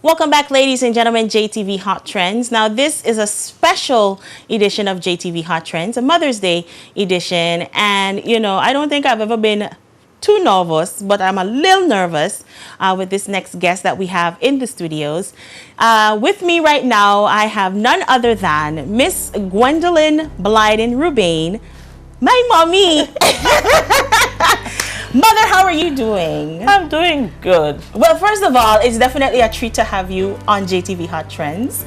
Welcome back, ladies and gentlemen, JTV Hot Trends. Now, this is a special edition of JTV Hot Trends, a Mother's Day edition. And, you know, I don't think I've ever been too nervous, but I'm a little nervous with this next guest that we have in the studios. With me right now, I have none other than Miss Gwendolyn Blyden Rubain, my mommy. Mother, how are you doing? I'm doing good. Well, first of all, it's definitely a treat to have you on JTV Hot Trends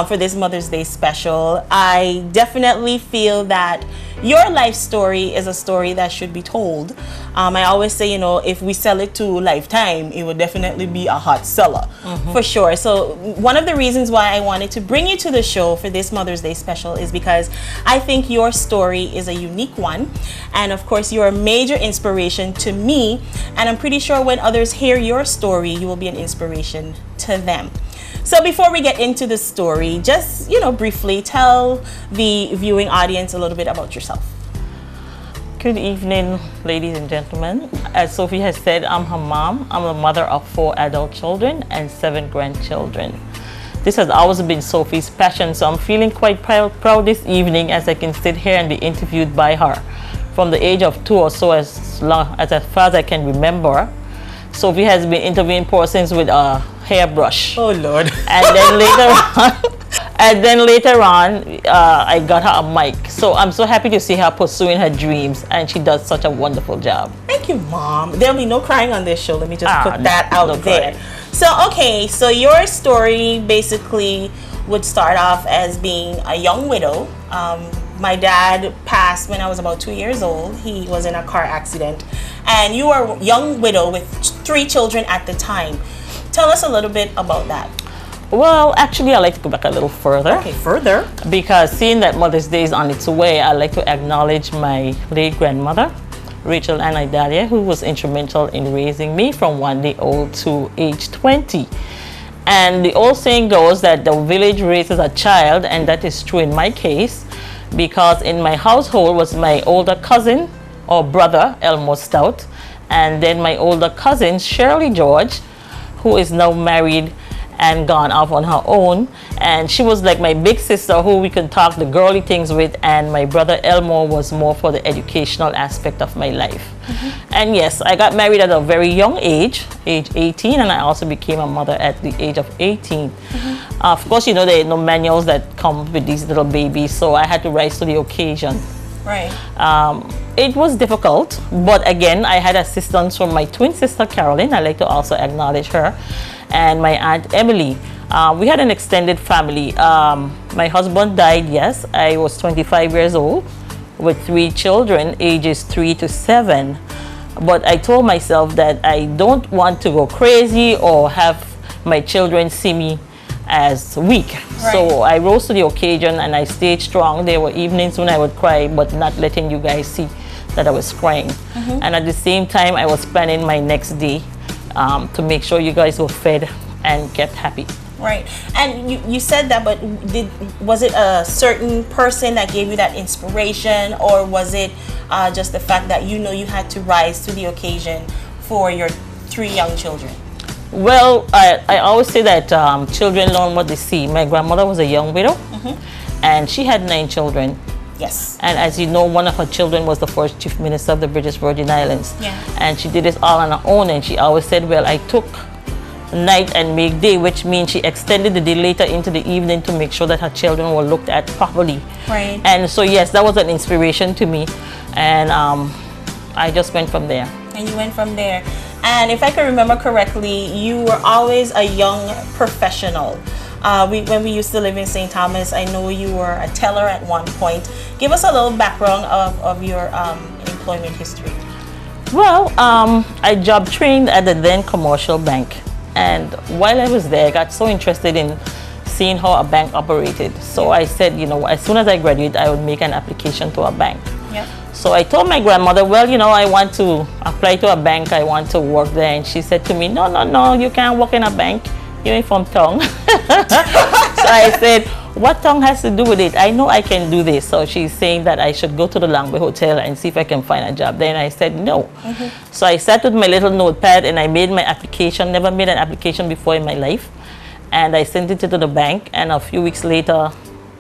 for this Mother's Day special. I definitely feel that your life story is a story that should be told. I always say, you know, if we sell it to Lifetime, it would definitely be a hot seller, for sure. So one of the reasons why I wanted to bring you to the show for this Mother's Day special is because I think your story is a unique one. And of course, you're a major inspiration to me. And I'm pretty sure when others hear your story, you will be an inspiration to them. So before we get into the story, just, you know, briefly tell the viewing audience a little bit about yourself. Good evening, ladies and gentlemen. As Sophie has said, I'm her mom. I'm a mother of 4 adult children and 7 grandchildren. This has always been Sophie's passion, so I'm feeling quite proud this evening as I can sit here and be interviewed by her. From the age of 2 or so, as far as I can remember, Sophie has been interviewing persons with a hairbrush. Oh Lord. And then later on, I got her a mic. So I'm so happy to see her pursuing her dreams, and she does such a wonderful job. Thank you, Mom. There'll be no crying on this show. Let me just put that out there. Crying. So, okay, so your story basically would start off as being a young widow. My dad passed when I was about 2 years old. He was in a car accident. And you were a young widow with 3 children at the time. Tell us a little bit about that. Well, actually, I like to go back a little further. Okay, further. Because seeing that Mother's Day is on its way, I like to acknowledge my late grandmother, Rachel Ann Idalia, who was instrumental in raising me from 1 day old to age 20. And the old saying goes that the village raises a child, and that is true in my case, because in my household was my older cousin or brother, Elmo Stout, and then my older cousin, Shirley George, who is now married and gone off on her own. And she was like my big sister who we could talk the girly things with, and my brother Elmo was more for the educational aspect of my life. And yes, I got married at a very young age 18, and I also became a mother at the age of 18. Of course, you know, there are no manuals that come with these little babies, so I had to rise to the occasion. Right. It was difficult, but again, I had assistance from my twin sister Carolyn. I like to also acknowledge her, and my aunt Emily. We had an extended family. My husband died, yes. I was 25 years old with 3 children, ages 3 to 7. But I told myself that I don't want to go crazy or have my children see me as weak. Right. So I rose to the occasion and I stayed strong. There were evenings when I would cry, but not letting you guys see that I was crying. And at the same time, I was planning my next day to make sure you guys were fed and kept happy. Right. And you said that, but was it a certain person that gave you that inspiration, or was it just the fact that you know you had to rise to the occasion for your 3 young children? Well, I always say that children learn what they see. My grandmother was a young widow, and she had 9 children. Yes. And as you know, one of her children was the first Chief Minister of the British Virgin Islands. Yeah. And she did this all on her own, and she always said, well, I took night and make day, which means she extended the day later into the evening to make sure that her children were looked at properly. Right. And so, yes, that was an inspiration to me. And I just went from there. And you went from there. And if I can remember correctly, you were always a young professional. When we used to live in St. Thomas, I know you were a teller at one point. Give us a little background of your employment history. Well, I job trained at the then commercial bank. And while I was there, I got so interested in seeing how a bank operated. So I said, you know, as soon as I graduate, I would make an application to a bank. Yep. So I told my grandmother, well, you know, I want to apply to a bank. I want to work there. And she said to me, no, you can't work in a bank. You ain't from Tongue. So I said, what Tongue has to do with it? I know I can do this. So she's saying that I should go to the Langway Hotel and see if I can find a job. Then I said no. So I sat with my little notepad and I made my application. Never made an application before in my life. and I sent it to the bank, and a few weeks later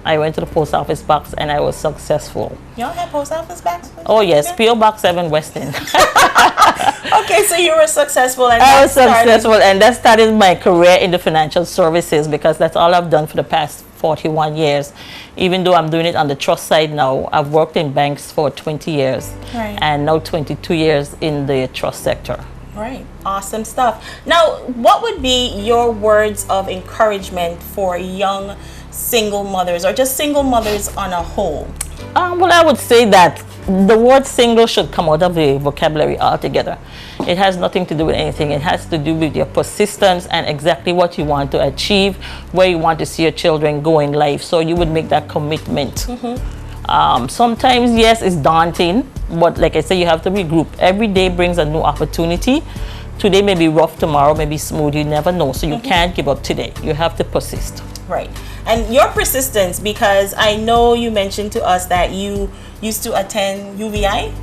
I went to the post office box and I was successful. Y'all have post office box? Oh yes, P.O. Box 7 Weston. Okay, so you were successful, and I was successful, and that started my career in the financial services, because that's all I've done for the past 41 years. Even though I'm doing it on the trust side now, I've worked in banks for 20 years, right, and now 22 years in the trust sector. Right. Awesome stuff. Now, what would be your words of encouragement for young single mothers, or just single mothers on a whole? Well, I would say that the word single should come out of the vocabulary altogether. It has nothing to do with anything. It has to do with your persistence and exactly what you want to achieve, where you want to see your children go in life. So you would make that commitment. Sometimes, yes, it's daunting, but like I say, you have to regroup. Every day brings a new opportunity. Today may be rough, tomorrow may be smooth. You never know. So you can't give up today. You have to persist. Right. And your persistence, because I know you mentioned to us that you used to attend UVI.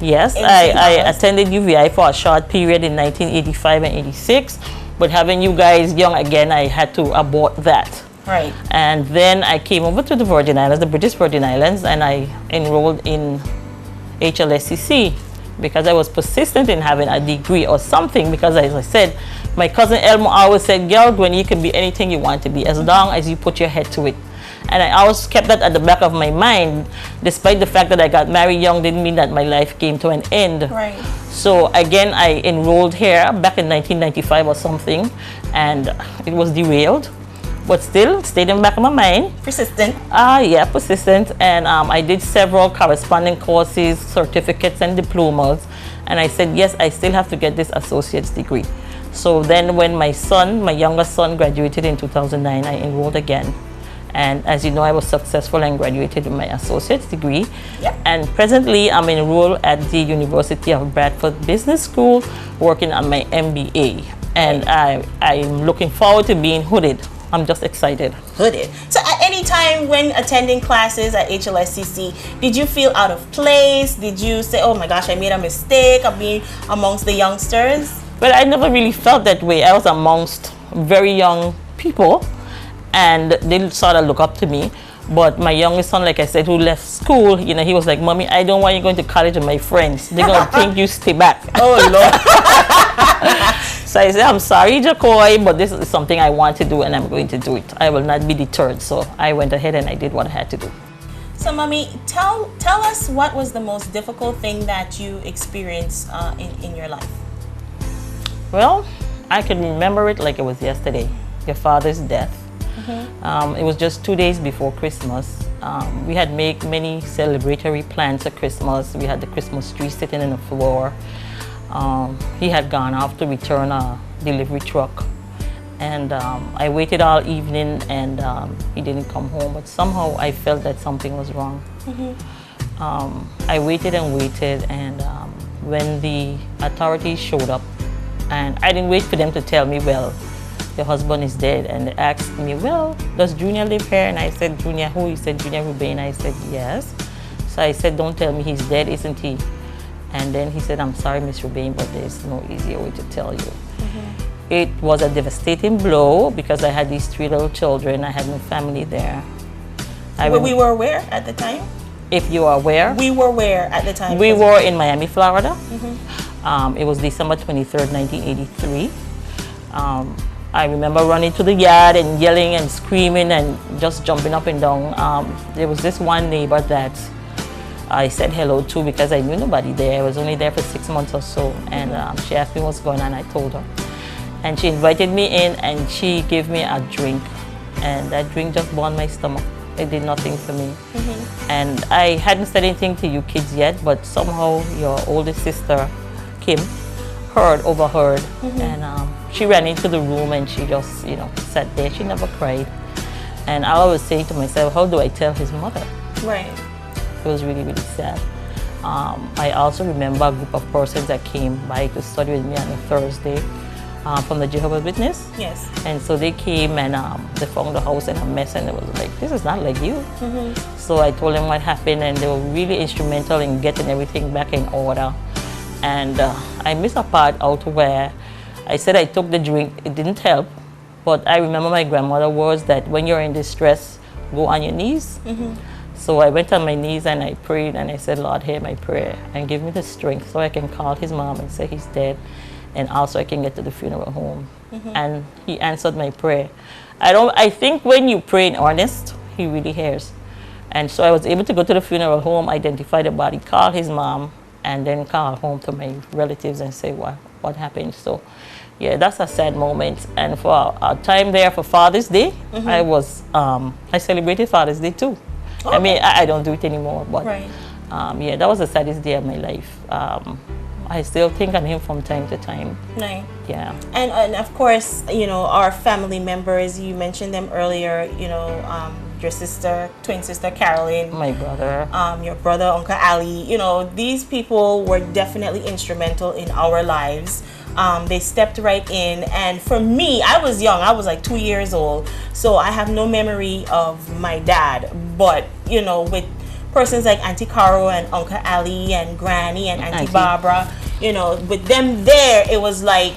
Yes, I attended UVI for a short period in 1985 and 86. But having you guys young again, I had to abort that. Right. And then I came over to the Virgin Islands, the British Virgin Islands, and I enrolled in HLSCC because I was persistent in having a degree or something, because as I said, my cousin Elmo always said, girl, Gwen, you can be anything you want to be as long as you put your head to it. And I always kept that at the back of my mind. Despite the fact that I got married young didn't mean that my life came to an end. Right. So again, I enrolled here back in 1995 or something, and it was derailed. But still, stayed in the back of my mind. Persistent. Yeah, persistent. And I did several corresponding courses, certificates, and diplomas. And I said, yes, I still have to get this associate's degree. So then when my son, my youngest son, graduated in 2009, I enrolled again. And as you know, I was successful and graduated with my associate's degree. Yep. And presently, I'm enrolled at the University of Bradford Business School, working on my MBA. And I'm looking forward to being hooded. I'm just excited. Hooded. So at any time when attending classes at HLSCC, did you feel out of place? Did you say, oh my gosh, I made a mistake of being amongst the youngsters? Well, I never really felt that way. I was amongst very young people, and they sort of look up to me. But my youngest son, like I said, who left school, you know, he was like, Mommy, I don't want you going to college with my friends. They're going to think you stay back. Oh, Lord. So I said, I'm sorry, Jacoy, but this is something I want to do, and I'm going to do it. I will not be deterred. So I went ahead and I did what I had to do. So, Mommy, tell us what was the most difficult thing that you experienced in your life? Well, I can remember it like it was yesterday, your father's death. It was just 2 days before Christmas. We had made many celebratory plans for Christmas. We had the Christmas tree sitting in the floor. He had gone off to return a delivery truck. And I waited all evening, and he didn't come home. But somehow I felt that something was wrong. I waited and waited, and when the authorities showed up, and I didn't wait for them to tell me, well, your husband is dead. And they asked me, well, does Junior live here? And I said, Junior who? He said, Junior Rubain. I said, yes. So I said, don't tell me he's dead, isn't he? And then he said, I'm sorry, Miss Rubain, but there's no easier way to tell you. It was a devastating blow because I had these 3 little children. I had no family there. We were where at the time? If you are aware. We were where at the time? We were in Miami, Florida. It was December 23rd, 1983. I remember running to the yard and yelling and screaming and just jumping up and down. There was this one neighbor that I said hello to because I knew nobody there. I was only there for 6 months or so. And she asked me what's going on. I told her. And she invited me in and she gave me a drink. And that drink just burned my stomach. It did nothing for me. And I hadn't said anything to you kids yet, but somehow your oldest sister, Kim, overheard. And she ran into the room and she just, sat there. She never cried. And I was saying to myself, how do I tell his mother? Right. It was really, really sad. I also remember a group of persons that came by to study with me on a Thursday from the Jehovah's Witness. Yes. And so they came and they found the house in a mess, and it was like, this is not like you. So I told them what happened, and they were really instrumental in getting everything back in order. And I missed a part out where I said I took the drink. It didn't help. But I remember my grandmother words that when you're in distress, go on your knees. So I went on my knees and I prayed and I said, Lord, hear my prayer and give me the strength so I can call his mom and say he's dead, and also I can get to the funeral home. And he answered my prayer. I think when you pray in earnest, he really hears. And so I was able to go to the funeral home, identify the body, call his mom, and then call home to my relatives and say what happened. So yeah, that's a sad moment. And for our time there for Father's Day, I celebrated Father's Day too. I mean, I don't do it anymore, but yeah, that was the saddest day of my life. I still think of him from time to time. Right. Yeah. And of course, you know, our family members, you mentioned them earlier, you know, your sister, twin sister Carolyn. My brother. Your brother, Uncle Ali. You know, these people were definitely instrumental in our lives. They stepped right in, and for me, I was young. I was like 2 years old, so I have no memory of my dad. But you know, with persons like Auntie Caro and Uncle Ali and Granny and Auntie Barbara, you know, with them there, it was like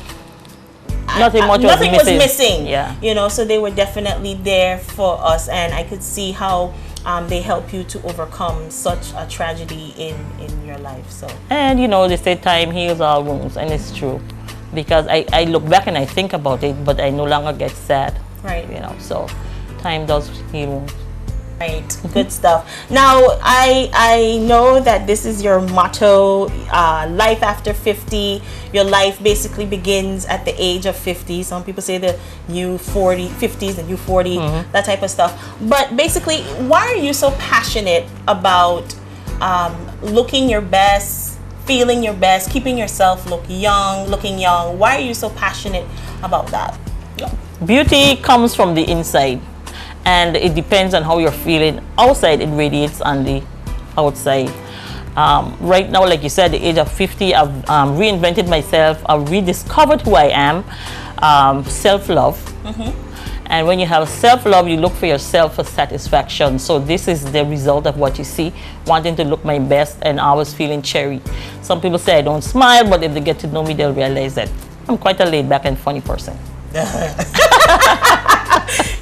nothing was missing. Yeah. You know, so they were definitely there for us, and I could see how they help you to overcome such a tragedy in your life. So. And you know, they say time heals all wounds, and it's true. Because I look back and I think about it, but I no longer get sad. Right. You know, so time does heal wounds. Right. Good stuff. Now, I know that this is your motto, life after 50. Your life basically begins at the age of 50. Some people say the new 40, 50s, the new 40, that type of stuff. But basically, why are you so passionate about looking your best, feeling your best, keeping yourself looking young? Why are you so passionate about that? Beauty comes from the inside, and it depends on how you're feeling. Outside, it radiates on the outside. Right now, like you said, at the age of 50, I've reinvented myself. I've rediscovered who I am, self-love. And when you have self-love, you look for yourself for satisfaction. So this is the result of what you see, wanting to look my best and always feeling cherry. Some people say I don't smile, but if they get to know me, they'll realize that I'm quite a laid-back and funny person.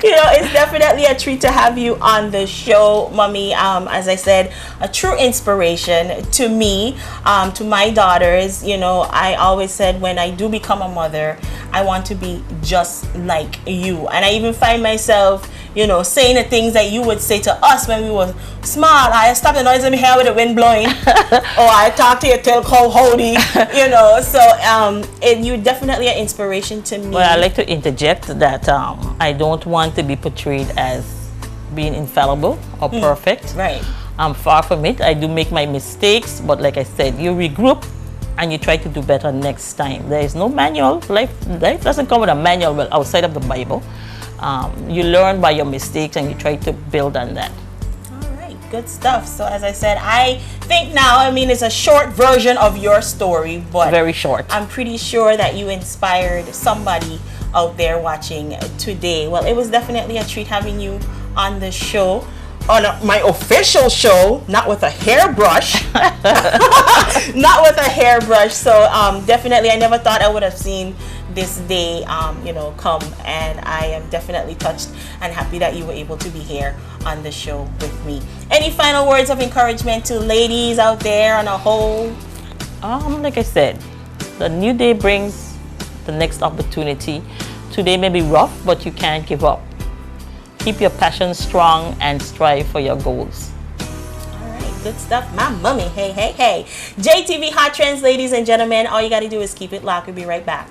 You know, it's definitely a treat to have you on the show, Mommy. As I said, a true inspiration to me, to my daughters. You know, I always said when I do become a mother, I want to be just like you. And I even find myself, you know, saying the things that you would say to us when we were small. I stop the noise in my hair with the wind blowing. Or I talk to you till cold holding, you know. So you're definitely an inspiration to me. Well, I like to interject that I don't want to be portrayed as being infallible or perfect. Right. I'm far from it. I do make my mistakes, but like I said, you regroup and you try to do better next time. There is no manual. Life doesn't come with a manual, well, outside of the Bible. You learn by your mistakes and you try to build on that. All right, good stuff. So as I said, I think now, I mean, it's a short version of your story, but very short. I'm pretty sure that you inspired somebody out there watching today. Well, it was definitely a treat having you on the show, on my official show, not with a hairbrush. Not with a hairbrush. So definitely, I never thought I would have seen this day you know, come, and I am definitely touched and happy that you were able to be here on the show with me. Any final words of encouragement to ladies out there on a whole? Like I said, the new day brings the next opportunity. Today may be rough, but you can't give up. Keep your passion strong and strive for your goals. All right, good stuff, my mommy. Hey, hey, hey. JTV Hot Trends, ladies and gentlemen. All you got to do is keep it locked. We'll be right back.